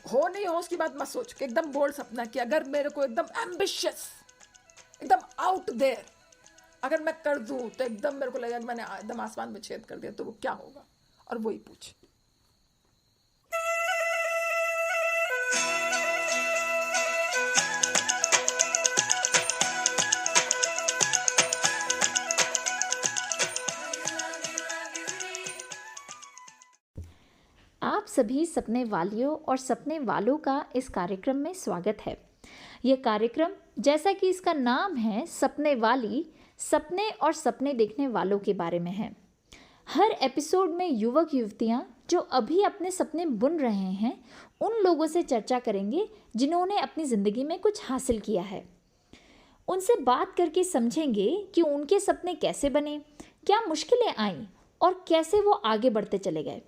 हो नहीं हो उसकी बात मत सोच के एकदम बोल्ड सपना कि अगर मेरे को एकदम एम्बिशियस, एकदम आउट देयर अगर मैं कर दूं तो एकदम मेरे को लगेगा कि मैंने एकदम आसमान में छेद कर दिया, तो वो क्या होगा, और वही पूछ। आप सभी सपने वालियों और सपने वालों का इस कार्यक्रम में स्वागत है। यह कार्यक्रम, जैसा कि इसका नाम है सपने वाली, सपने और सपने देखने वालों के बारे में है। हर एपिसोड में युवक युवतियां जो अभी अपने सपने बुन रहे हैं, उन लोगों से चर्चा करेंगे जिन्होंने अपनी ज़िंदगी में कुछ हासिल किया है। उनसे बात करके समझेंगे कि उनके सपने कैसे बने, क्या मुश्किलें आईं और कैसे वो आगे बढ़ते चले गए।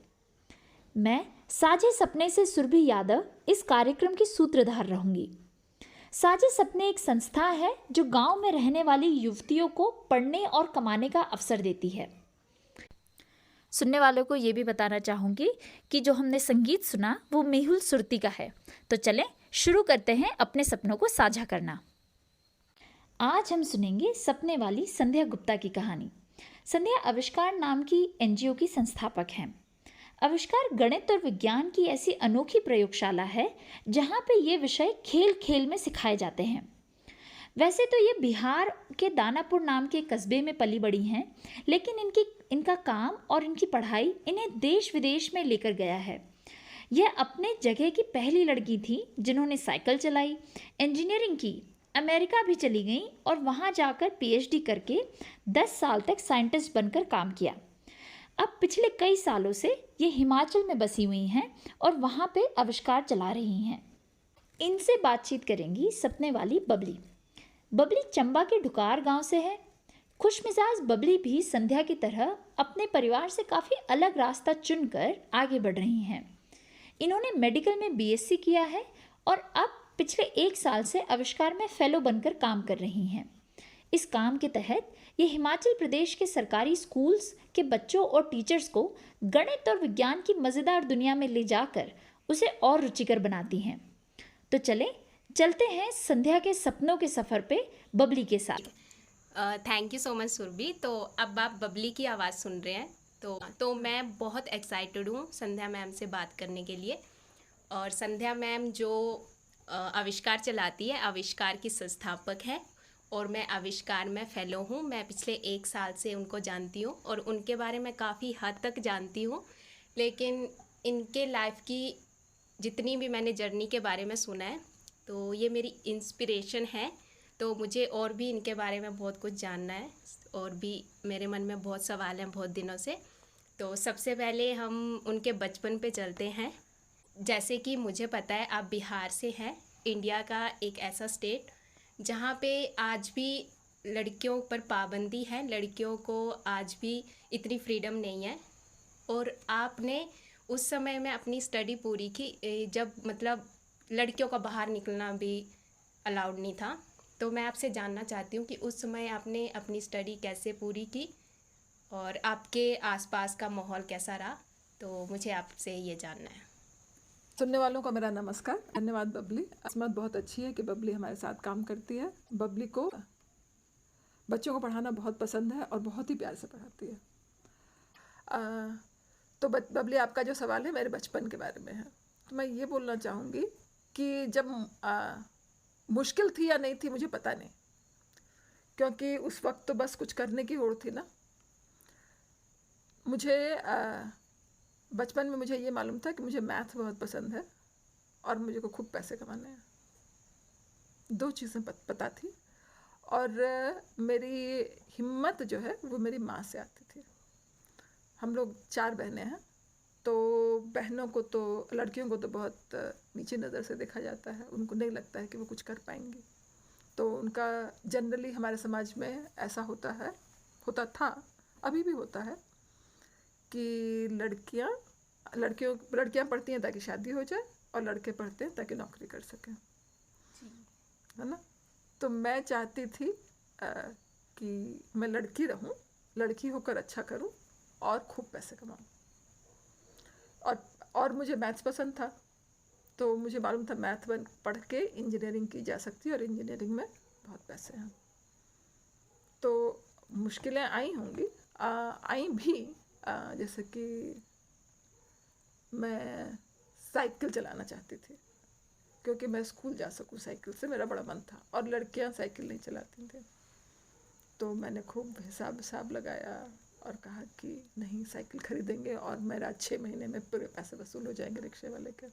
मैं साझे सपने से सुरभि यादव इस कार्यक्रम की सूत्रधार रहूंगी। साझे सपने एक संस्था है जो गांव में रहने वाली युवतियों को पढ़ने और कमाने का अवसर देती है। सुनने वालों को ये भी बताना चाहूँगी कि जो हमने संगीत सुना वो मेहुल सुरती का है। तो चलें शुरू करते हैं अपने सपनों को साझा करना। आज हम सुनेंगे सपने वाली संध्या गुप्ता की कहानी। संध्या आविष्कार नाम की NGO की संस्थापक हैं। आविष्कार गणित और विज्ञान की ऐसी अनोखी प्रयोगशाला है जहाँ पे ये विषय खेल खेल में सिखाए जाते हैं। वैसे तो ये बिहार के दानापुर नाम के कस्बे में पली बड़ी हैं, लेकिन इनका काम और इनकी पढ़ाई इन्हें देश विदेश में लेकर गया है। यह अपने जगह की पहली लड़की थी जिन्होंने साइकिल चलाई, इंजीनियरिंग की, अमेरिका भी चली गई और वहाँ जाकर PhD करके 10 साल तक साइंटिस्ट बनकर काम किया। अब पिछले कई सालों से ये हिमाचल में बसी हुई हैं और वहाँ पे आविष्कार चला रही हैं। इनसे बातचीत करेंगी सपने वाली बबली। बबली चंबा के ढुकार गांव से है। खुशमिजाज बबली भी संध्या की तरह अपने परिवार से काफ़ी अलग रास्ता चुनकर आगे बढ़ रही हैं। इन्होंने मेडिकल में BSc किया है और अब पिछले 1 साल से आविष्कार में फेलो बनकर काम कर रही हैं। इस काम के तहत ये हिमाचल प्रदेश के सरकारी स्कूल्स के बच्चों और टीचर्स को गणित और विज्ञान की मज़ेदार दुनिया में ले जाकर उसे और रुचिकर बनाती हैं। तो चलते हैं संध्या के सपनों के सफ़र पे बबली के साथ। Thank you so much Surabhi. तो अब आप बबली की आवाज़ सुन रहे हैं, तो मैं बहुत एक्साइटेड हूँ संध्या मैम से बात करने के लिए। और संध्या मैम जो आविष्कार चलाती है, आविष्कार की संस्थापक है और मैं आविष्कार में फेलो हूँ। मैं पिछले 1 साल से उनको जानती हूँ और उनके बारे में काफ़ी हद तक जानती हूँ, लेकिन इनके लाइफ की जितनी भी मैंने जर्नी के बारे में सुना है, तो ये मेरी इंस्पिरेशन है। तो मुझे और भी इनके बारे में बहुत कुछ जानना है और भी मेरे मन में बहुत सवाल हैं बहुत दिनों से। तो सबसे पहले हम उनके बचपन पे चलते हैं। जैसे कि मुझे पता है आप बिहार से हैं, इंडिया का एक ऐसा स्टेट जहाँ पे आज भी लड़कियों पर पाबंदी है, लड़कियों को आज भी इतनी फ्रीडम नहीं है। और आपने उस समय में अपनी स्टडी पूरी की जब मतलब लड़कियों का बाहर निकलना भी अलाउड नहीं था। तो मैं आपसे जानना चाहती हूँ कि उस समय आपने अपनी स्टडी कैसे पूरी की और आपके आसपास का माहौल कैसा रहा। तो मुझे आपसे ये जानना है। सुनने वालों को मेरा नमस्कार। धन्यवाद बबली। किस्मत बहुत अच्छी है कि बबली हमारे साथ काम करती है। बबली को बच्चों को पढ़ाना बहुत पसंद है और बहुत ही प्यार से पढ़ाती है। तो बबली, आपका जो सवाल है मेरे बचपन के बारे में है, तो मैं ये बोलना चाहूँगी कि जब मुश्किल थी या नहीं थी मुझे पता नहीं, क्योंकि उस वक्त तो बस कुछ करने की होड़ थी ना। मुझे बचपन में मुझे ये मालूम था कि मुझे मैथ बहुत पसंद है और मुझे को खूब पैसे कमाने हैं। 2 चीज़ें पता थी। और मेरी हिम्मत जो है वो मेरी माँ से आती थी। हम लोग 4 बहनें हैं, तो बहनों को तो, लड़कियों को तो बहुत नीचे नज़र से देखा जाता है। उनको नहीं लगता है कि वो कुछ कर पाएंगी। तो उनका जनरली हमारे समाज में ऐसा होता था, अभी भी होता है कि लड़कियां पढ़ती हैं ताकि शादी हो जाए और लड़के पढ़ते हैं ताकि नौकरी कर सकें, है ना। तो मैं चाहती थी कि मैं लड़की रहूं, लड़की होकर अच्छा करूं और खूब पैसे कमाऊं। और मुझे मैथ्स पसंद था, तो मुझे मालूम था मैथ वन पढ़ के इंजीनियरिंग की जा सकती है और इंजीनियरिंग में बहुत पैसे हैं। तो मुश्किलें आई होंगी, आई भी, जैसे कि मैं साइकिल चलाना चाहती थी क्योंकि मैं स्कूल जा सकूँ साइकिल से, मेरा बड़ा मन था, और लड़कियां साइकिल नहीं चलाती थी। तो मैंने खूब हिसाब लगाया और कहा कि नहीं, साइकिल खरीदेंगे और मेरा 6 महीने में पूरे पैसे वसूल हो जाएंगे रिक्शे वाले के।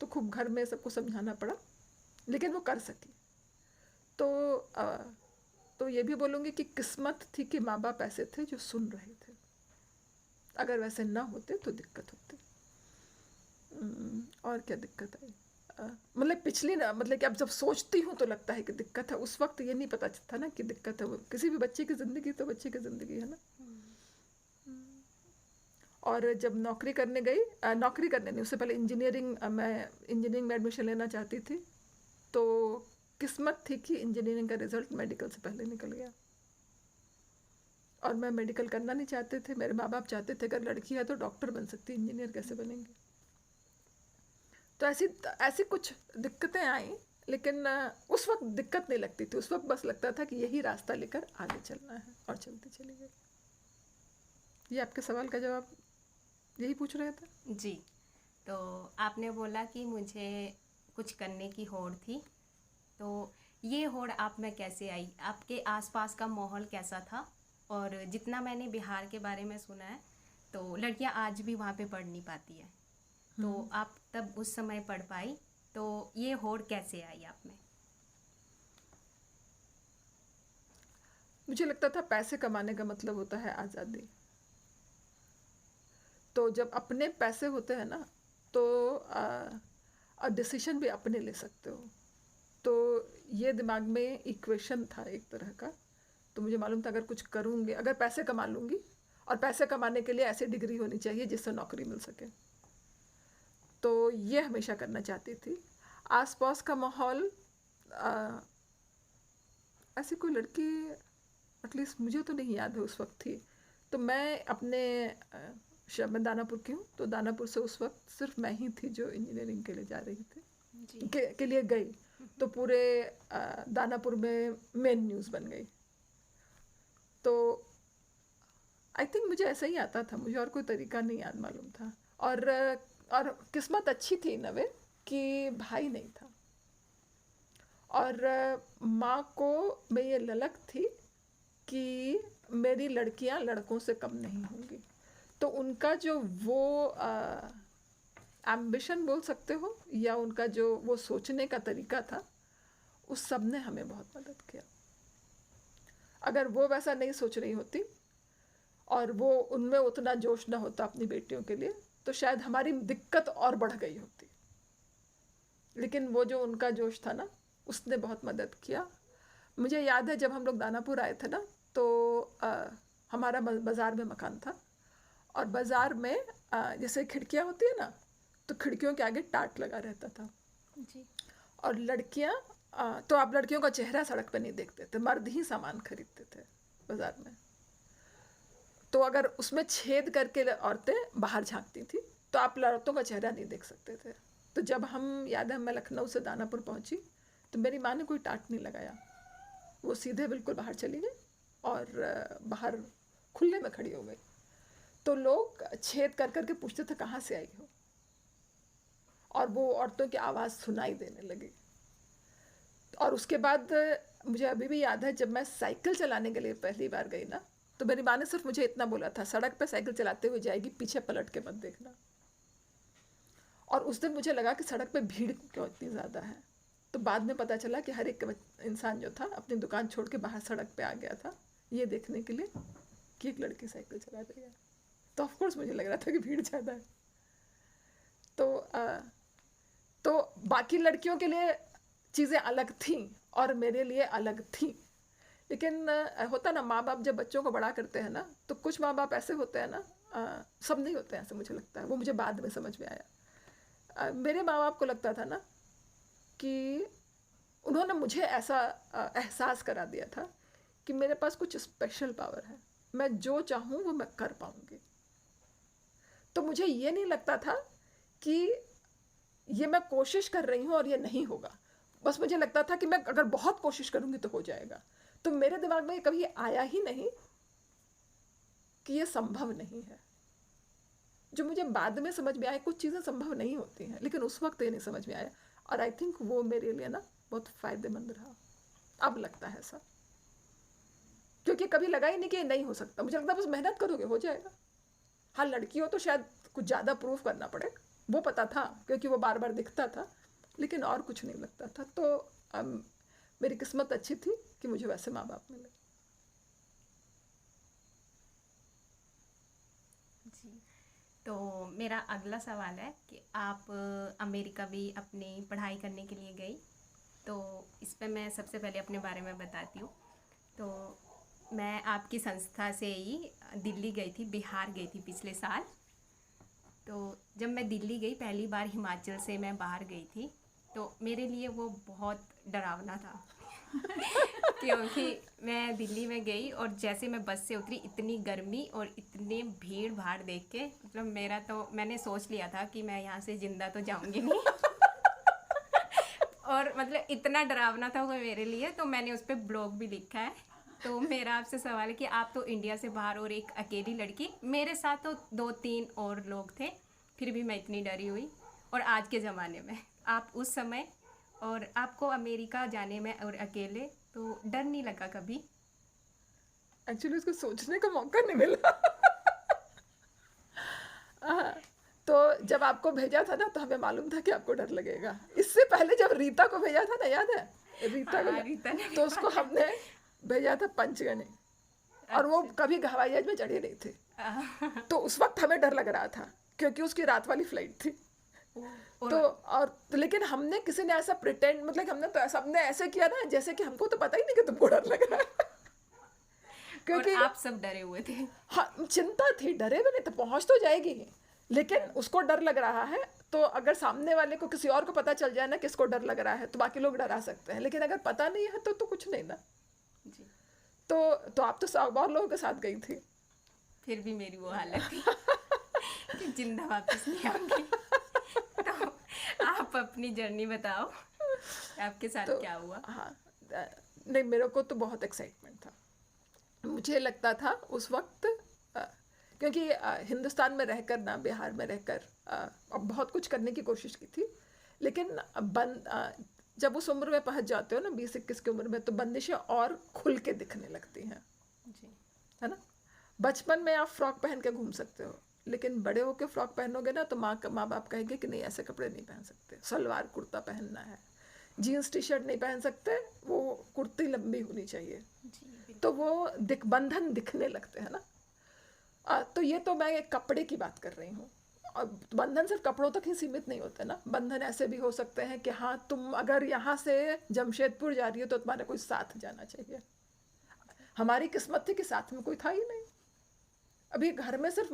तो खूब घर में सबको समझाना पड़ा, लेकिन वो कर सकी। तो ये भी बोलूँगी कि किस्मत थी कि माँ बाप ऐसे थे जो सुन रहे थे। अगर वैसे ना होते तो दिक्कत होती। और क्या दिक्कत आई? मतलब पिछली ना, मतलब कि अब जब सोचती हूँ तो लगता है कि दिक्कत है। उस वक्त ये नहीं पता था ना कि दिक्कत है। वो किसी भी बच्चे की ज़िंदगी तो बच्चे की ज़िंदगी है ना। और जब नौकरी करने गई, नौकरी करने नहीं, उससे पहले मैं इंजीनियरिंग में एडमिशन लेना चाहती थी। तो किस्मत थी कि इंजीनियरिंग का रिजल्ट मेडिकल से पहले निकल गया, और मैं मेडिकल करना नहीं चाहते थे। मेरे माँ बाप चाहते थे अगर लड़की है तो डॉक्टर बन सकती, इंजीनियर कैसे बनेंगे। तो ऐसी कुछ दिक्कतें आई, लेकिन उस वक्त दिक्कत नहीं लगती थी। उस वक्त बस लगता था कि यही रास्ता लेकर आगे चलना है, और चलती चली गई। ये आपके सवाल का जवाब यही पूछ रहे थे? जी। तो आपने बोला कि मुझे कुछ करने की होड़ थी, तो ये होड़ आप में कैसे आई? आपके आसपास का माहौल कैसा था? और जितना मैंने बिहार के बारे में सुना है, तो लड़कियां आज भी वहाँ पे पढ़ नहीं पाती है। तो आप तब उस समय पढ़ पाई, तो ये होड़ कैसे आई आप में? मुझे लगता था पैसे कमाने का मतलब होता है आज़ादी। तो जब अपने पैसे होते हैं ना, तो डिसीजन भी अपने ले सकते हो। तो ये दिमाग में इक्वेशन था एक तरह का। तो मुझे मालूम था अगर कुछ करूँगी, अगर पैसे कमा लूँगी, और पैसे कमाने के लिए ऐसी डिग्री होनी चाहिए जिससे नौकरी मिल सके। तो ये हमेशा करना चाहती थी। आसपास का माहौल, ऐसी कोई लड़की एटलीस्ट मुझे तो नहीं याद है उस वक्त थी। तो मैं अपने मैं दानापुर की हूँ, तो दानापुर से उस वक्त सिर्फ मैं ही थी जो इंजीनियरिंग के लिए जा रही थी, जी। के लिए गई। तो पूरे दानापुर में मेन न्यूज़ बन गई। तो आई थिंक मुझे ऐसा ही आता था, मुझे और कोई तरीका नहीं याद मालूम था। और किस्मत अच्छी थी नवे कि भाई नहीं था, और माँ को में ये ललक थी कि मेरी लड़कियां लड़कों से कम नहीं होंगी। तो उनका जो वो एम्बिशन बोल सकते हो, या उनका जो वो सोचने का तरीका था, उस सब ने हमें बहुत मदद किया। अगर वो वैसा नहीं सोच रही होती और वो उनमें उतना जोश ना होता अपनी बेटियों के लिए, तो शायद हमारी दिक्कत और बढ़ गई होती। लेकिन वो जो उनका जोश था ना, उसने बहुत मदद किया। मुझे याद है जब हम लोग दानापुर आए थे ना, तो हमारा बाज़ार में मकान था, और बाज़ार में जैसे खिड़कियाँ होती है ना, तो खिड़कियों के आगे टाट लगा रहता था। जी। और लड़कियाँ, तो आप लड़कियों का चेहरा सड़क पे नहीं देखते थे, मर्द ही सामान खरीदते थे बाज़ार में। तो अगर उसमें छेद करके औरतें बाहर झांकती थी, तो आप औरतों का चेहरा नहीं देख सकते थे। तो जब हम, याद है मैं लखनऊ से दानापुर पहुंची, तो मेरी माँ ने कोई टाट नहीं लगाया, वो सीधे बिल्कुल बाहर चली गई और बाहर खुले में खड़ी हो गई। तो लोग छेद कर करके पूछते थे कहाँ से आई हो, और वो औरतों की आवाज़ सुनाई देने लगी। और उसके बाद मुझे अभी भी याद है जब मैं साइकिल चलाने के लिए पहली बार गई ना, तो मेरी माँ ने सिर्फ मुझे इतना बोला था, सड़क पे साइकिल चलाते हुए जाएगी, पीछे पलट के मत देखना। और उस दिन मुझे लगा कि सड़क पे भीड़ क्यों इतनी ज़्यादा है। तो बाद में पता चला कि हर एक इंसान जो था अपनी दुकान छोड़ के बाहर सड़क पे आ गया था, ये देखने के लिए कि एक लड़की साइकिल चला रही है। तो ऑफकोर्स मुझे लग रहा था कि भीड़ ज़्यादा है। तो बाकी लड़कियों के लिए चीज़ें अलग थीं और मेरे लिए अलग थीं। लेकिन होता ना, माँ बाप जब बच्चों को बड़ा करते हैं ना, तो कुछ माँ बाप ऐसे होते हैं ना, सब नहीं होते हैं ऐसे, मुझे लगता है। वो मुझे बाद में समझ में आया। मेरे माँ बाप को लगता था ना कि उन्होंने मुझे ऐसा एहसास करा दिया था कि मेरे पास कुछ स्पेशल पावर है, मैं जो चाहूँ वो मैं कर पाऊँगी। तो मुझे ये नहीं लगता था कि ये मैं कोशिश कर रही हूँ और ये नहीं होगा। बस मुझे लगता था कि मैं अगर बहुत कोशिश करूँगी तो हो जाएगा। तो मेरे दिमाग में कभी आया ही नहीं कि ये संभव नहीं है। जो मुझे बाद में समझ में आया, कुछ चीज़ें संभव नहीं होती हैं, लेकिन उस वक्त ये नहीं समझ में आया। और आई थिंक वो मेरे लिए ना बहुत फ़ायदेमंद रहा। अब लगता है ऐसा, क्योंकि कभी लगा ही नहीं कि ये नहीं हो सकता। मुझे लगता है बस मेहनत करोगे हो जाएगा। हाँ, लड़की हो तो शायद कुछ ज़्यादा प्रूफ करना पड़े, वो पता था क्योंकि वो बार बार दिखता था, लेकिन और कुछ नहीं लगता था। तो मेरी किस्मत अच्छी थी कि मुझे वैसे माँ बाप मिले। जी, तो मेरा अगला सवाल है कि आप अमेरिका भी अपनी पढ़ाई करने के लिए गई, तो इस पे मैं सबसे पहले अपने बारे में बताती हूँ। तो मैं आपकी संस्था से ही दिल्ली गई थी, बिहार गई थी पिछले साल। तो जब मैं दिल्ली गई, पहली बार हिमाचल से मैं बाहर गई थी, तो मेरे लिए वो बहुत डरावना था क्योंकि मैं दिल्ली में गई और जैसे मैं बस से उतरी, इतनी गर्मी और इतने भीड़ भाड़ देख के मतलब मैंने सोच लिया था कि मैं यहाँ से जिंदा तो जाऊंगी नहीं और मतलब इतना डरावना था वो मेरे लिए। तो मैंने उस पर ब्लॉग भी लिखा है। तो मेरा आपसे सवाल है कि आप तो इंडिया से बाहर और एक अकेली लड़की, मेरे साथ तो 2-3 और लोग थे, फिर भी मैं इतनी डरी हुई। और आज के ज़माने में आप उस समय और आपको अमेरिका जाने में और अकेले, तो डर नहीं लगा कभी? एक्चुअली उसको सोचने का मौका नहीं मिला तो जब आपको भेजा था ना, तो हमें मालूम था कि आपको डर लगेगा। इससे पहले जब रीता को भेजा था ना, याद है रीता को? रीता ने तो उसको हमने भेजा था पंचगनी, और वो कभी हवाई जहाज में चढ़ी नहीं थी। तो उस वक्त हमें डर लग रहा था क्योंकि उसकी रात वाली फ्लाइट थी। तो लेकिन हमने किसी ने ऐसा प्रिटेंड, मतलब हमने तो सबने ऐसे किया ना जैसे कि हमको तो पता ही नहीं कि तुमको डर लग रहा है क्योंकि आप सब डरे हुए थे। हाँ, चिंता थी, डरे भी नहीं तो पहुंच तो जाएगी ही, लेकिन उसको डर लग रहा है। तो अगर सामने वाले को, किसी और को पता चल जाए ना कि इसको डर लग रहा है, तो बाकी लोग डरा सकते हैं, लेकिन अगर पता नहीं है तो कुछ नहीं ना जी। तो आप तो बहुत लोगों के साथ गई थी। फिर भी मेरी वो हालत थी कि जिंदा वापस नहीं आऊंगी। तो आप अपनी जर्नी बताओ, आपके साथ क्या हुआ? हाँ, नहीं, मेरे को तो बहुत एक्साइटमेंट था। मुझे लगता था उस वक्त क्योंकि हिंदुस्तान में रहकर ना, बिहार में रहकर अब बहुत कुछ करने की कोशिश की थी, लेकिन जब उस उम्र में पहुंच जाते हो ना, 20-21 की उम्र में, तो बंदिशें और खुल के दिखने लगती हैं जी। है ना। बचपन में आप फ्रॉक पहन के घूम सकते हो, लेकिन बड़े होके फ्रॉक पहनोगे ना तो माँ बाप कहेंगे कि नहीं, ऐसे कपड़े नहीं पहन सकते, सलवार कुर्ता पहनना है, जीन्स टी शर्ट नहीं पहन सकते, वो कुर्ती लंबी होनी चाहिए। तो वो बंधन दिखने लगते हैं ना। तो ये तो मैं एक कपड़े की बात कर रही हूँ। और बंधन सिर्फ कपड़ों तक ही सीमित नहीं होते ना, बंधन ऐसे भी हो सकते हैं कि हाँ, तुम अगर यहाँ से जमशेदपुर जा रही हो तो तुम्हारा कोई साथ जाना चाहिए। हमारी किस्मत थी कि साथ में कोई था ही नहीं। अभी घर में सिर्फ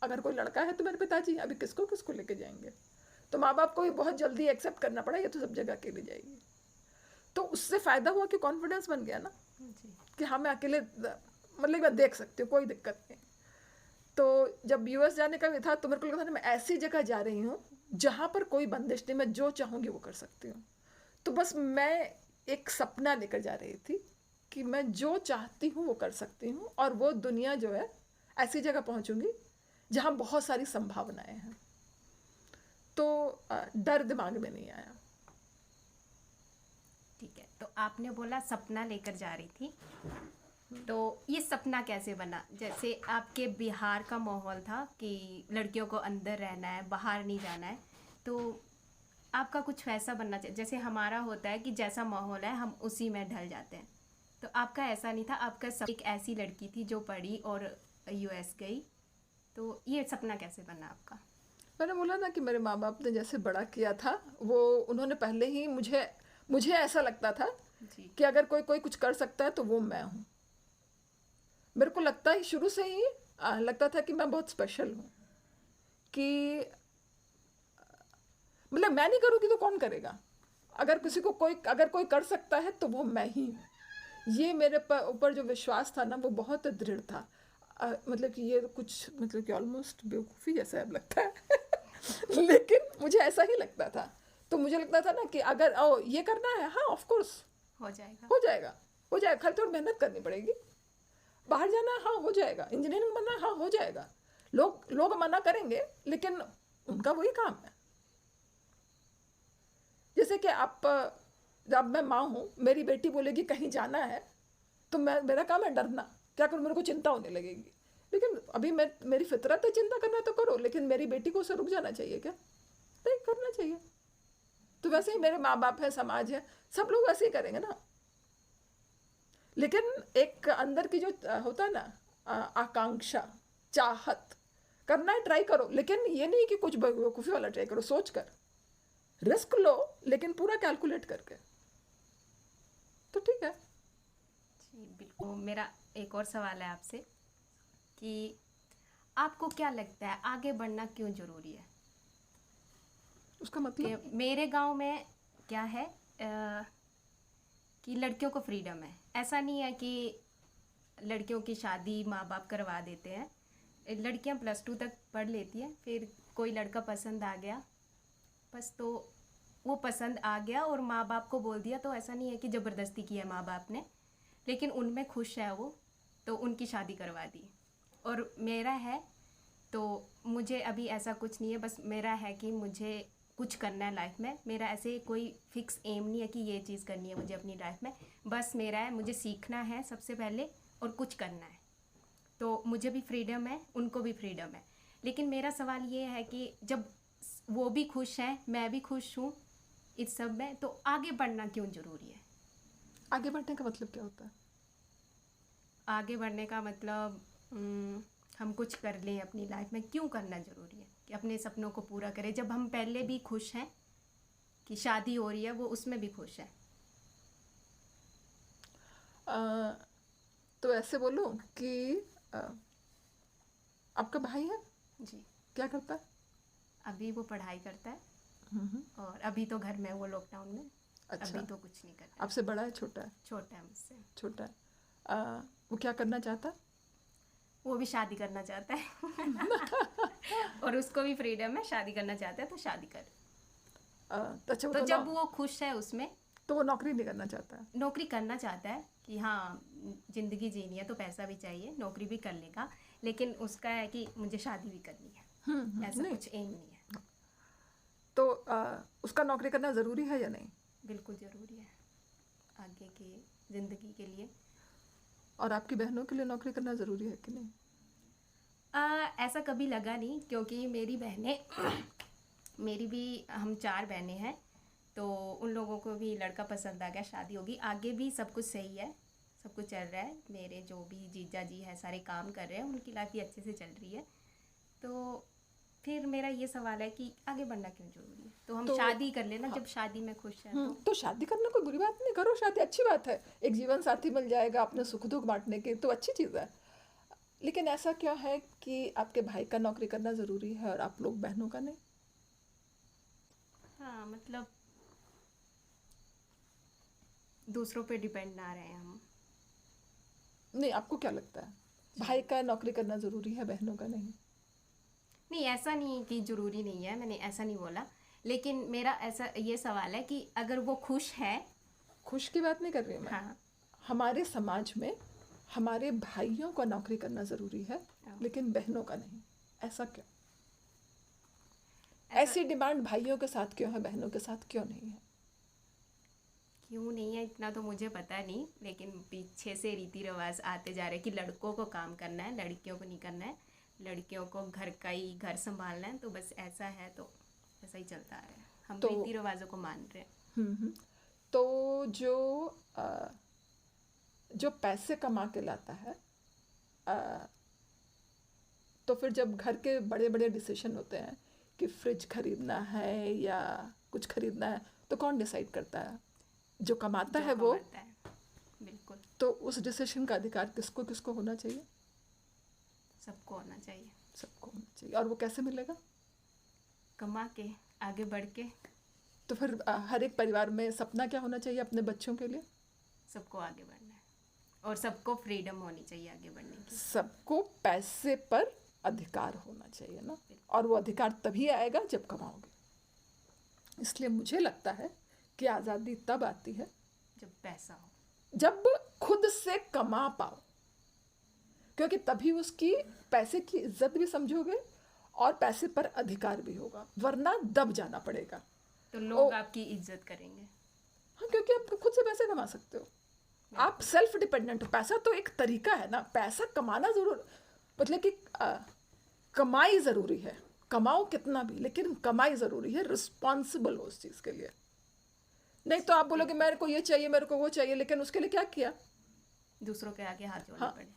अगर कोई लड़का है तो मेरे पिताजी, अभी किसको किसको लेके जाएंगे? तो माँ बाप को भी बहुत जल्दी एक्सेप्ट करना पड़ा, ये तो सब जगह अकेले जाएगी। तो उससे फ़ायदा हुआ कि कॉन्फिडेंस बन गया ना कि हाँ, मैं अकेले, मतलब मैं देख सकती हूँ, कोई दिक्कत नहीं। तो जब यूएस जाने का भी था तो मेरे को लगा था मैं ऐसी जगह जा रही हूँ जहाँ पर कोई बंदिश नहीं, मैं जो चाहूँगी वो कर सकती हूँ। तो बस मैं एक सपना लेकर जा रही थी कि मैं जो चाहती हूँ वो कर सकती हूँ, और वो दुनिया जो है ऐसी जगह पहुँचूँगी जहाँ बहुत सारी संभावनाएं हैं। तो डर दिमाग में नहीं आया। ठीक है, तो आपने बोला सपना लेकर जा रही थी, तो ये सपना कैसे बना? जैसे आपके बिहार का माहौल था कि लड़कियों को अंदर रहना है, बाहर नहीं जाना है, तो आपका कुछ वैसा बनना चाहिए। जैसे हमारा होता है कि जैसा माहौल है हम उसी में ढल जाते हैं, तो आपका ऐसा नहीं था। आपका एक ऐसी लड़की थी जो पढ़ी और यूएस गई, तो ये सपना कैसे बना आपका? मैंने बोला ना कि मेरे माँ बाप ने जैसे बड़ा किया था, वो उन्होंने पहले ही मुझे ऐसा लगता था कि अगर कोई कुछ कर सकता है तो वो मैं हूँ। मेरे को लगता ही शुरू से ही लगता था कि मैं बहुत स्पेशल हूँ, कि मतलब मैं नहीं करूँगी तो कौन करेगा? अगर कोई कर सकता है तो वो मैं ही हूँ। ये मेरे ऊपर जो विश्वास था ना, वो बहुत दृढ़ था। मतलब कि ये कुछ, मतलब कि ऑलमोस्ट बेवकूफ़ी जैसा अब लगता है लेकिन मुझे ऐसा ही लगता था। तो मुझे लगता था ना कि अगर ये करना है, हाँ ऑफ कोर्स हो जाएगा। हो जाएगा, हो जाएगा, खाली थोड़ी मेहनत करनी पड़ेगी। बाहर जाना है, हाँ हो जाएगा। इंजीनियरिंग बनना है, हाँ हो जाएगा। लोग मना करेंगे, लेकिन उनका वही काम है। जैसे कि जब मैं माँ हूँ, मेरी बेटी बोलेगी कहीं जाना है, तो मेरा काम है डरना। क्या करूँ, मेरे को चिंता होने लगेगी। लेकिन अभी मेरी फितरत है, चिंता करना तो करो, लेकिन मेरी बेटी को उसे रुक जाना चाहिए क्या? नहीं करना चाहिए। तो वैसे ही मेरे माँ बाप है, समाज है, सब लोग ऐसे ही करेंगे ना। लेकिन एक अंदर की जो होता है ना, आकांक्षा, चाहत, करना है ट्राई करो, लेकिन ये नहीं कि कुछ बेवकूफ़ी वाला ट्राई करो। सोच कर रिस्क लो, लेकिन पूरा कैलकुलेट करके, तो ठीक है। जी बिल्कुल। मेरा एक और सवाल है आपसे कि आपको क्या लगता है आगे बढ़ना क्यों ज़रूरी है? उसका मतलब कि मेरे गांव में क्या है कि लड़कियों को फ्रीडम है। ऐसा नहीं है कि लड़कियों की शादी माँ बाप करवा देते हैं। लड़कियां +2 तक पढ़ लेती हैं, फिर कोई लड़का पसंद आ गया, बस तो वो पसंद आ गया और माँ बाप को बोल दिया। तो ऐसा नहीं है कि ज़बरदस्ती की है माँ बाप ने, लेकिन उनमें खुश है वो, तो उनकी शादी करवा दी। और मेरा है तो मुझे अभी ऐसा कुछ नहीं है, बस मेरा है कि मुझे कुछ करना है लाइफ में। मेरा ऐसे कोई फिक्स एम नहीं है कि ये चीज़ करनी है मुझे अपनी लाइफ में। बस मेरा है, मुझे सीखना है सबसे पहले और कुछ करना है। तो मुझे भी फ्रीडम है, उनको भी फ्रीडम है। लेकिन मेरा सवाल ये है कि जब वो भी खुश हैं, मैं भी खुश हूँ इस सब में, तो आगे बढ़ना क्यों ज़रूरी है? आगे बढ़ने का मतलब क्या होता है? आगे बढ़ने का मतलब हम कुछ कर लें अपनी लाइफ में, क्यों करना ज़रूरी है कि अपने सपनों को पूरा करें जब हम पहले भी खुश हैं कि शादी हो रही है, वो उसमें भी खुश है। तो ऐसे बोलूं कि आपका भाई है, जी। क्या करता है? अभी वो पढ़ाई करता है हम्म, और अभी तो घर में है वो, लॉकडाउन में। अच्छा। अभी तो कुछ नहीं करता। आपसे बड़ा है, छोटा है? छोटा है मुझसे। छोटा है। वो क्या करना चाहता है? वो भी शादी करना चाहता है और उसको भी फ्रीडम है, शादी करना चाहता है तो शादी कर। अच्छा, तो जब वो खुश है उसमें। तो वो नौकरी नहीं करना चाहता है? नौकरी करना चाहता है कि हाँ ज़िंदगी जीनी है तो पैसा भी चाहिए, नौकरी भी कर लेगा, लेकिन उसका है कि मुझे शादी भी करनी है। ऐसा नहीं। कुछ एम नहीं है। तो उसका नौकरी करना ज़रूरी है या नहीं? बिल्कुल ज़रूरी है आगे की ज़िंदगी के लिए। और आपकी बहनों के लिए नौकरी करना ज़रूरी है कि नहीं? ऐसा कभी लगा नहीं, क्योंकि मेरी बहनें मेरी भी, हम 4 बहनें हैं, तो उन लोगों को भी लड़का पसंद आ गया, शादी होगी, आगे भी सब कुछ सही है, सब कुछ चल रहा है। मेरे जो भी जीजा जी हैं सारे काम कर रहे हैं, उनकी लाइफ भी अच्छे से चल रही है। तो फिर मेरा ये सवाल है कि आगे बढ़ना क्यों जरूरी है? तो हम शादी कर लेना। हाँ। जब शादी में खुश हैं तो शादी करना कोई बुरी बात नहीं, करो शादी, अच्छी बात है। एक जीवन साथी मिल जाएगा अपने सुख दुख बांटने के, तो अच्छी चीज़ है। लेकिन ऐसा क्यों है कि आपके भाई का नौकरी करना ज़रूरी है और आप लोग बहनों का नहीं? हाँ मतलब दूसरों पे डिपेंड ना रहे हम। नहीं, आपको क्या लगता है भाई का नौकरी करना ज़रूरी है, बहनों का नहीं? नहीं, ऐसा नहीं कि ज़रूरी नहीं है, मैंने ऐसा नहीं बोला। लेकिन मेरा ऐसा ये सवाल है कि अगर वो खुश है। खुश की बात नहीं कर रही मैं। हाँ। हमारे समाज में हमारे भाइयों को नौकरी करना ज़रूरी है, लेकिन बहनों का नहीं, ऐसा क्यों? ऐसी डिमांड भाइयों के साथ क्यों है, बहनों के साथ क्यों नहीं है? क्यों नहीं है इतना तो मुझे पता नहीं, लेकिन पीछे से रीति रिवाज आते जा रहे हैं कि लड़कों को काम करना है, लड़कियों को नहीं करना है, लड़कियों को घर संभालना है। तो बस ऐसा है, तो ऐसा ही चलता आ रहा है, हम तो रीति रिवाजों को मान रहे हैं। तो जो पैसे कमा के लाता है, तो फिर जब घर के बड़े बड़े डिसीजन होते हैं कि फ्रिज खरीदना है या कुछ खरीदना है, तो कौन डिसाइड करता है? जो कमाता है वो। बिल्कुल। तो उस डिसीजन का अधिकार किसको किसको होना चाहिए? सबको होना चाहिए। सबको होना चाहिए। और वो कैसे मिलेगा? कमा के, आगे बढ़ के। तो फिर हर एक परिवार में सपना क्या होना चाहिए अपने बच्चों के लिए? सबको आगे बढ़ना है और सबको फ्रीडम होनी चाहिए आगे बढ़ने की। सबको पैसे पर अधिकार होना चाहिए ना, और वो अधिकार तभी आएगा जब कमाओगे। इसलिए मुझे लगता है कि आज़ादी तब आती है जब पैसा हो, जब खुद से कमा पाओ, क्योंकि तभी उसकी पैसे की इज्जत भी समझोगे और पैसे पर अधिकार भी होगा, वरना दब जाना पड़ेगा। तो लोग आपकी इज्जत करेंगे। हाँ, क्योंकि आप खुद से पैसे कमा सकते हो, आप सेल्फ डिपेंडेंट हो। पैसा तो एक तरीका है ना, पैसा कमाना जरूर, मतलब कि कमाई ज़रूरी है, कमाओ कितना भी, लेकिन कमाई ज़रूरी है, रिस्पॉन्सिबल हो उस चीज़ के लिए। नहीं तो आप बोलोगे मेरे को ये चाहिए, मेरे को वो चाहिए, लेकिन उसके लिए क्या किया? दूसरों के आगे हाथ जोड़ने हाँ, पड़े।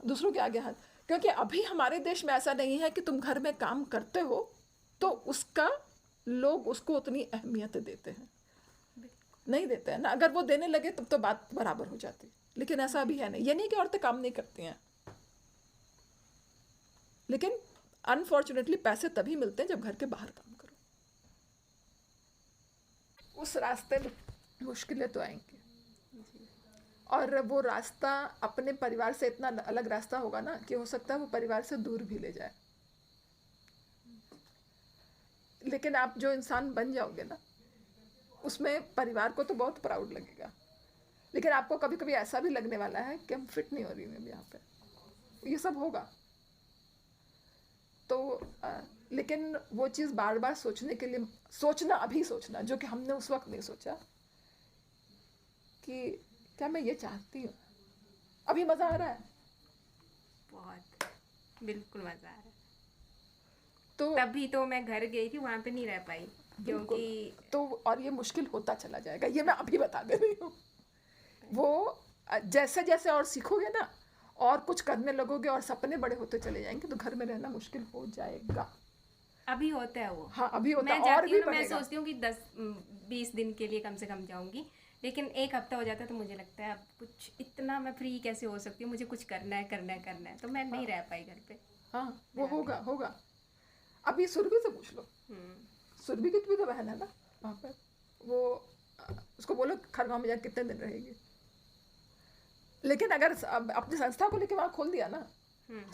दूसरों के आगे हाथ, क्योंकि अभी हमारे देश में ऐसा नहीं है कि तुम घर में काम करते हो तो उसका लोग उसको उतनी अहमियत देते हैं, नहीं देते हैं ना। अगर वो देने लगे तब तो बात बराबर हो जाती, लेकिन ऐसा अभी है नहीं। ये नहीं कि औरतें काम नहीं करती हैं, लेकिन अनफॉर्चुनेटली पैसे तभी मिलते हैं जब घर के बाहर काम करो। उस रास्ते में मुश्किलें तो आएंगी, और वो रास्ता अपने परिवार से इतना अलग रास्ता होगा ना कि हो सकता है वो परिवार से दूर भी ले जाए। लेकिन आप जो इंसान बन जाओगे ना, उसमें परिवार को तो बहुत प्राउड लगेगा, लेकिन आपको कभी कभी ऐसा भी लगने वाला है कि हम फिट नहीं हो रही हैं यहाँ पे। ये सब होगा तो लेकिन वो चीज़ बार बार सोचने के लिए सोचना, अभी सोचना, जो कि हमने उस वक्त नहीं सोचा कि क्या मैं ये चाहती हूँ। अभी मज़ा आ रहा है, बहुत, बिल्कुल मजा आ रहा है। तो तभी तो मैं घर गई थी, वहां पे नहीं रह पाई क्योंकि तो और ये मुश्किल होता चला जाएगा, ये मैं अभी बता दे रही हूँ। वो जैसे जैसे और सीखोगे ना और कुछ करने लगोगे और सपने बड़े होते चले जाएंगे, तो घर में रहना मुश्किल हो जाएगा। अभी होता है वो। हाँ, अभी होता मैं है, और जाती भी हूँ, मैं बढ़ेगा। सोचती हूँ कि 10-20 दिन के लिए कम से कम जाऊंगी, लेकिन एक हफ्ता हो जाता है तो मुझे लगता है अब कुछ इतना मैं फ्री कैसे हो सकती हूँ, मुझे कुछ करना है करना है करना है, तो मैं नहीं रह पाई घर पे। हाँ, वो होगा होगा। अभी सुरभि से पूछ लो, सुरभि की भी तो बहन है ना वहाँ पर, वो उसको बोलो खरगांव में जाकर कितने दिन रहेगी। लेकिन अगर अपनी संस्था को लेके वहाँ खोल दिया ना,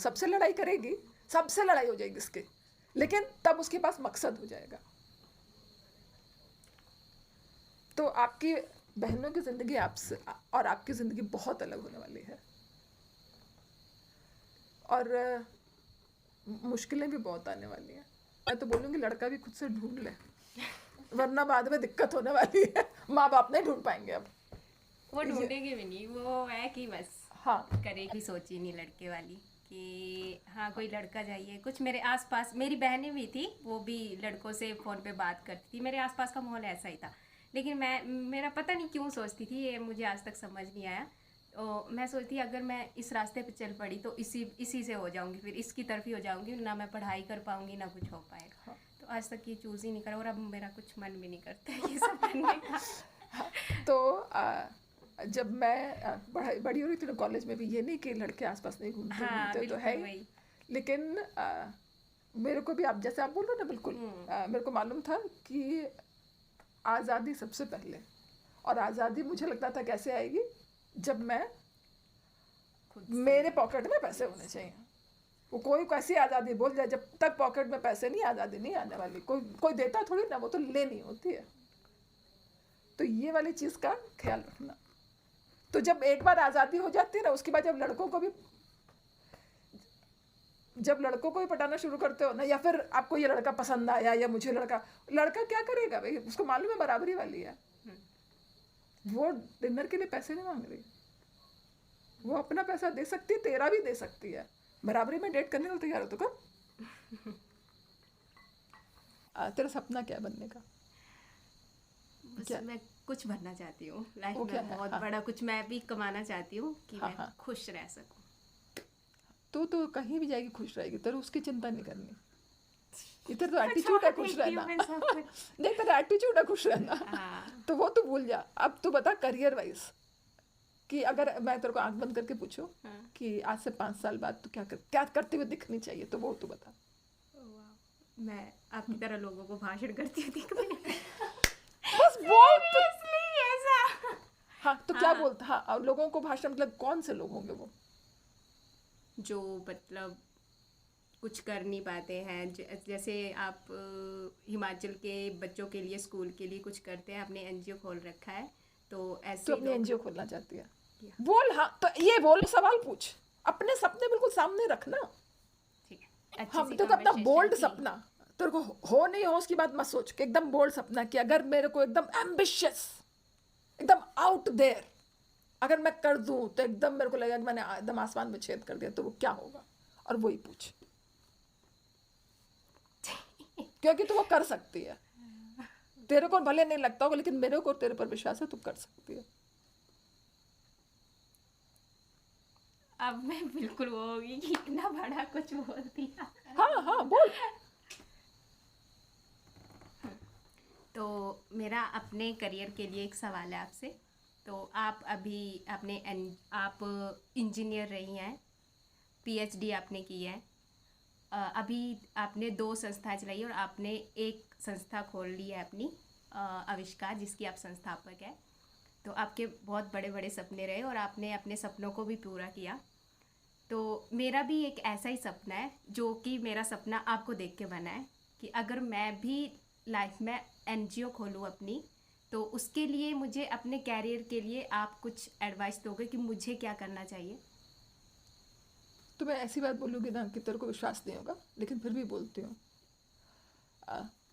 सबसे लड़ाई करेगी, सबसे लड़ाई हो जाएगी इसकी, लेकिन तब उसके पास मकसद हो जाएगा। तो आपकी बहनों की ज़िंदगी आपसे और आपकी ज़िंदगी बहुत अलग होने वाली है, और मुश्किलें भी बहुत आने वाली हैं। मैं तो बोलूँगी लड़का भी खुद से ढूंढ ले, वरना बाद में दिक्कत होने वाली है। माँ बाप नहीं ढूंढ पाएंगे अब। वो ढूंढेंगे भी नहीं, वो है कि बस हाँ, करेगी, सोची नहीं लड़के वाली कि हाँ कोई लड़का चाहिए। कुछ मेरे आसपास मेरी बहनें भी थी, वो भी लड़कों से फ़ोन पे बात करती थी, मेरे आसपास का माहौल ऐसा ही था। लेकिन मेरा पता नहीं क्यों सोचती थी, ये मुझे आज तक समझ नहीं आया। तो मैं सोचती अगर मैं इस रास्ते पे चल पड़ी तो इसी से हो जाऊंगी, फिर इसकी तरफ ही हो जाऊंगी, ना मैं पढ़ाई कर पाऊंगी ना कुछ हो पाएगा। तो आज तक ये चूज़ ही नहीं करा, और अब मेरा कुछ मन भी नहीं करता है ये सब करने का। तो जब मैं बड़ी हो रही थी ना कॉलेज में भी, ये नहीं कि लड़के आसपास नहीं घूमते, हाँ, घूमते तो है ही, लेकिन मेरे को भी आप जैसे आप बोल रहे हो ना, बिल्कुल मेरे को मालूम था कि आज़ादी सबसे पहले, और आज़ादी मुझे लगता था कैसे आएगी जब मैं मेरे पॉकेट में पैसे होने चाहिए। वो कोई कैसी आज़ादी बोल जाए, जब तक पॉकेट में पैसे नहीं आज़ादी नहीं आने वाली। कोई देता थोड़ी ना, वो तो लेनी होती है। तो ये वाली चीज़ का ख्याल रखना। तो जब एक बार आज़ादी हो जाती है ना, उसके बाद जब लड़कों को भी पटाना शुरू करते हो ना, या फिर आपको ये लड़का पसंद आया या मुझे लड़का क्या करेगा भाई, उसको मालूम है बराबरी वाली है, वो डिनर के लिए पैसे नहीं मांग रही, वो अपना पैसा दे सकती है, तेरा भी दे सकती है, बराबरी में डेट करने को तैयार हो तो कर। तेरा सपना क्या बनने का? क्या? मैं कुछ बनना चाहती हूँ लाइफ में, बहुत हाँ, बड़ा कुछ मैं भी कमाना चाहती हूँ कि हाँ, मैं हाँ, खुश रह सकूँ। तो कहीं भी जाएगी खुश रहेगी, तेरे उसकी चिंता नहीं करनी। इधर तो एटीट्यूड है खुश रहना। नहीं, तेरा एटीट्यूड है खुश रहना। तो वो तो भूल जा। अब तू बता करियर वाइज कि अगर मैं तेरे को आंख बंद करके पूछूं कि आज से 5 साल बाद तू क्या करते हुए दिखनी चाहिए, तो वो तू बता। मैं आपकी तरह लोगों को भाषण करती हूँ बस बोल तो। ऐसा। हाँ, तो क्या बोलता? हाँ, और लोगों को भाषण मतलब कौन से लोग होंगे वो? जो मतलब कुछ कर नहीं पाते हैं, जैसे आप हिमाचल के बच्चों के लिए स्कूल के लिए कुछ करते हैं, आपने एनजीओ खोल रखा है, तो तो ऐसे अपनी लोग एनजीओ खोलना चाहती है, या, बोल। हाँ, तो ये बोल, सवाल पूछ, अपने सपने बिल्कुल सामने रखना। ठीक है, अच्छी हम सी तो अपना कन्वर्सेशन बोल्ड थी। सपना, तेरे को हो नहीं हो उसकी बात मत सोच, कि एकदम बोल्ड सपना कि अगर मेरे को एकदम एम्बिशियस, एकदम आउट देयर अगर मैं कर दूं तो एकदम मेरे को लगेगा कि मैंने एकदम आसमान में छेद कर दिया, तो वो क्या होगा, और वही पूछ, क्योंकि तू वो कर सकती है। तेरे को भले नहीं लगता होगा, लेकिन मेरे को तेरे पर विश्वास है, तू कर सकती है। अब मैं बिल्कुल वो होगी कि इतना बड़ा कुछ बोल दिया। हाँ हाँ, बोल। तो मेरा अपने करियर के लिए एक सवाल है आपसे। तो आप अभी आप इंजीनियर रही हैं, पीएचडी आपने की है, अभी आपने 2 संस्थाएं चलाई और आपने एक संस्था खोल ली है अपनी, आविष्कार, जिसकी आप संस्थापक हैं। तो आपके बहुत बड़े बड़े सपने रहे और आपने अपने सपनों को भी पूरा किया। तो मेरा भी एक ऐसा ही सपना है, जो कि मेरा सपना आपको देख के बना है, कि अगर मैं भी लाइफ में एनजीओ खोलूँ अपनी, तो उसके लिए मुझे अपने कैरियर के लिए आप कुछ एडवाइस दोगे कि मुझे क्या करना चाहिए? तो मैं ऐसी बात बोलूँगी ना कि तेरे को विश्वास नहीं होगा, लेकिन फिर भी बोलती हूँ।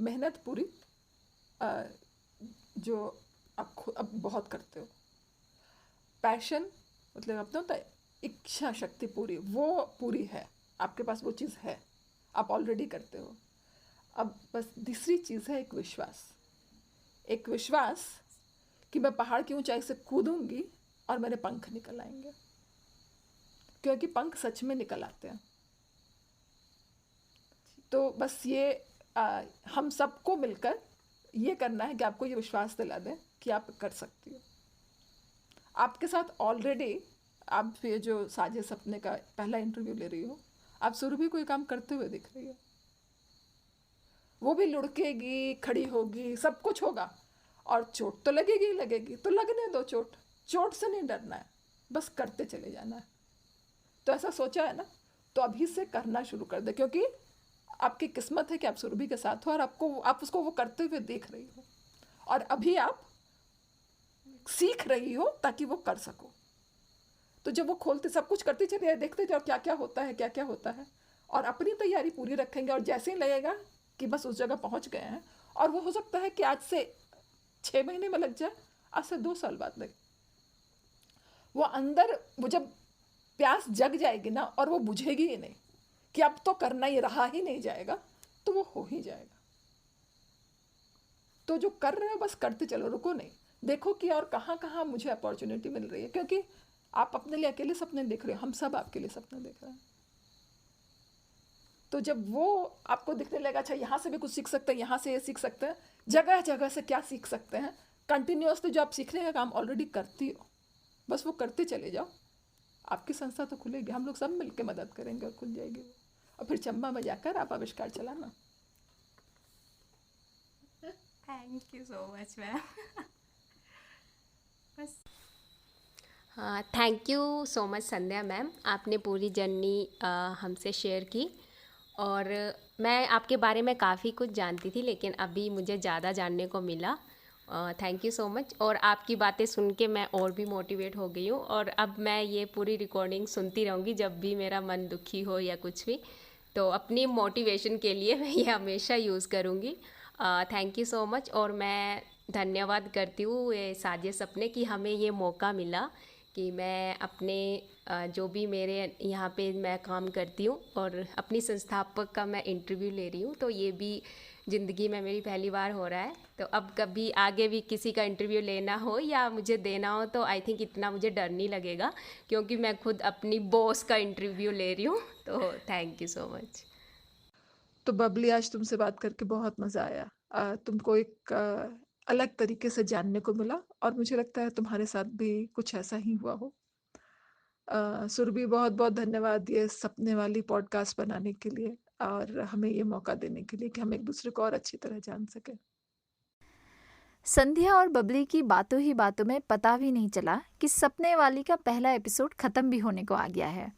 मेहनत पूरी, आ, जो आप खुद अब बहुत करते हो, पैशन मतलब अपना होता है, इच्छा शक्ति पूरी, वो पूरी है आपके पास, वो चीज़ है, आप ऑलरेडी करते हो। अब बस तीसरी चीज़ है एक विश्वास, एक विश्वास कि मैं पहाड़ की ऊंचाई से कूदूंगी और मेरे पंख निकल आएंगे, क्योंकि पंख सच में निकल आते हैं। तो बस ये हम सबको मिलकर ये करना है कि आपको ये विश्वास दिला दें कि आप कर सकती हो। आपके साथ ऑलरेडी आप ये जो साझे सपने का पहला इंटरव्यू ले रही हो, आप सुरभि को ये काम करते हुए दिख रही हो। वो भी लुढ़केगी, खड़ी होगी, सब कुछ होगा, और चोट तो लगेगी ही लगेगी, तो लगने दो चोट, चोट से नहीं डरना है, बस करते चले जाना है। तो ऐसा सोचा है ना, तो अभी से करना शुरू कर दे, क्योंकि आपकी किस्मत है कि आप सुरभि के साथ हो और आप उसको वो करते हुए देख रही हो, और अभी आप सीख रही हो ताकि वो कर सको। तो जब वो खोलते सब कुछ करते चलिए, देखते जाओ क्या क्या होता है, क्या क्या होता है, और अपनी तैयारी पूरी रखेंगे, और जैसे ही लगेगा कि बस उस जगह पहुंच गए हैं, और वो हो सकता है कि आज से 6 महीने में लग जाए, आज से 2 साल बाद लगे, वो अंदर वो जब प्यास जग जाएगी ना, और वो बुझेगी ही नहीं कि अब तो करना ही रहा ही नहीं जाएगा, तो वो हो ही जाएगा। तो जो कर रहे हो बस करते चलो, रुको नहीं, देखो कि और कहाँ कहाँ मुझे अपॉर्चुनिटी मिल रही है, क्योंकि आप अपने लिए अकेले सपने देख रहे हो, हम सब आपके लिए सपने देख रहे हैं। तो जब वो आपको दिखने लगेगा, अच्छा यहाँ से भी कुछ सीख सकते हैं, यहाँ से ये सीख सकते हैं, जगह जगह से क्या सीख सकते हैं, कंटिन्यूअसली जो आप सीखने का काम ऑलरेडी करती हो, बस वो करते चले जाओ, आपकी संस्था तो खुलेगी, हम लोग सब मिलकर मदद करेंगे और खुल जाएगी वो, और फिर चंबा में जाकर आप आविष्कार चलाना। Thank you so much ma'am. बस हाँ, thank you so much Sandhya ma'am, आपने पूरी जर्नी हमसे शेयर की, और मैं आपके बारे में काफ़ी कुछ जानती थी, लेकिन अभी मुझे ज़्यादा जानने को मिला। थैंक यू सो मच, और आपकी बातें सुन के मैं और भी मोटिवेट हो गई हूँ, और अब मैं ये पूरी रिकॉर्डिंग सुनती रहूँगी जब भी मेरा मन दुखी हो या कुछ भी, तो अपनी मोटिवेशन के लिए मैं ये हमेशा यूज़ करूँगी। थैंक यू सो मच, और मैं धन्यवाद करती हूँ ये साझे सपने कि हमें ये मौका मिला कि मैं अपने जो भी मेरे यहाँ पे मैं काम करती हूँ और अपनी संस्थापक का मैं इंटरव्यू ले रही हूँ, तो ये भी ज़िंदगी में मेरी पहली बार हो रहा है। तो अब कभी आगे भी किसी का इंटरव्यू लेना हो या मुझे देना हो, तो आई थिंक इतना मुझे डर नहीं लगेगा, क्योंकि मैं खुद अपनी बॉस का इंटरव्यू ले रही हूँ। तो थैंक यू सो मच। तो बबली, आज तुमसे बात करके बहुत मज़ा आया, तुमको एक अलग तरीके से जानने को मिला, और मुझे लगता है तुम्हारे साथ भी कुछ ऐसा ही हुआ हो। सुरभि, बहुत बहुत धन्यवाद ये सपने वाली पॉडकास्ट बनाने के लिए, और हमें ये मौका देने के लिए कि हम एक दूसरे को और अच्छी तरह जान सकें। संध्या और बबली की बातों ही बातों में पता भी नहीं चला कि सपने वाली का पहला एपिसोड ख़त्म भी होने को आ गया है।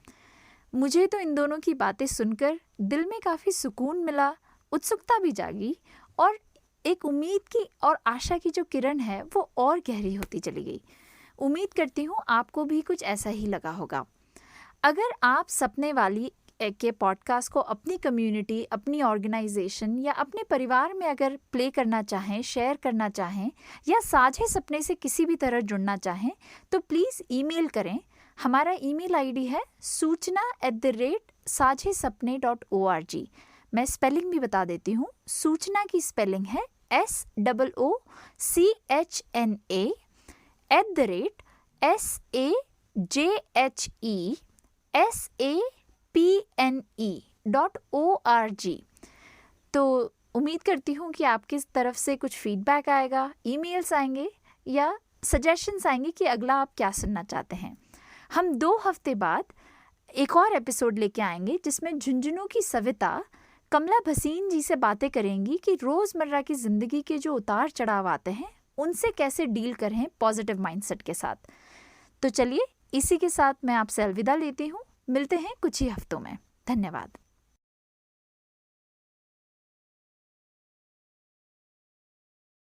मुझे तो इन दोनों की बातें सुनकर दिल में काफ़ी सुकून मिला, उत्सुकता भी जागी और एक उम्मीद की और आशा की जो किरण है वो और गहरी होती चली गई। उम्मीद करती हूँ आपको भी कुछ ऐसा ही लगा होगा। अगर आप सपने वाली के पॉडकास्ट को अपनी कम्युनिटी, अपनी ऑर्गेनाइजेशन या अपने परिवार में अगर प्ले करना चाहें, शेयर करना चाहें या साझे सपने से किसी भी तरह जुड़ना चाहें तो प्लीज़ ईमेल करें। हमारा ईमेल आईडी है सूचना@saajhesapne.org। मैं स्पेलिंग भी बता देती हूँ। सूचना की स्पेलिंग है SOOCHNA@SAJHESAPNE.org। तो उम्मीद करती हूँ कि आपकी तरफ से कुछ फीडबैक आएगा, ईमेल्स आएंगे या सजेशंस आएंगे कि अगला आप क्या सुनना चाहते हैं। हम 2 हफ्ते बाद एक और एपिसोड लेके आएंगे जिसमें झुंझुनू की सविता कमला भसीन जी से बातें करेंगी कि रोज़मर्रा की ज़िंदगी के जो उतार चढ़ाव आते हैं उनसे कैसे डील करें पॉजिटिव माइंडसेट के साथ। तो चलिए, इसी के साथ मैं आपसे अलविदा लेती हूँ। मिलते हैं कुछ ही हफ्तों में। धन्यवाद।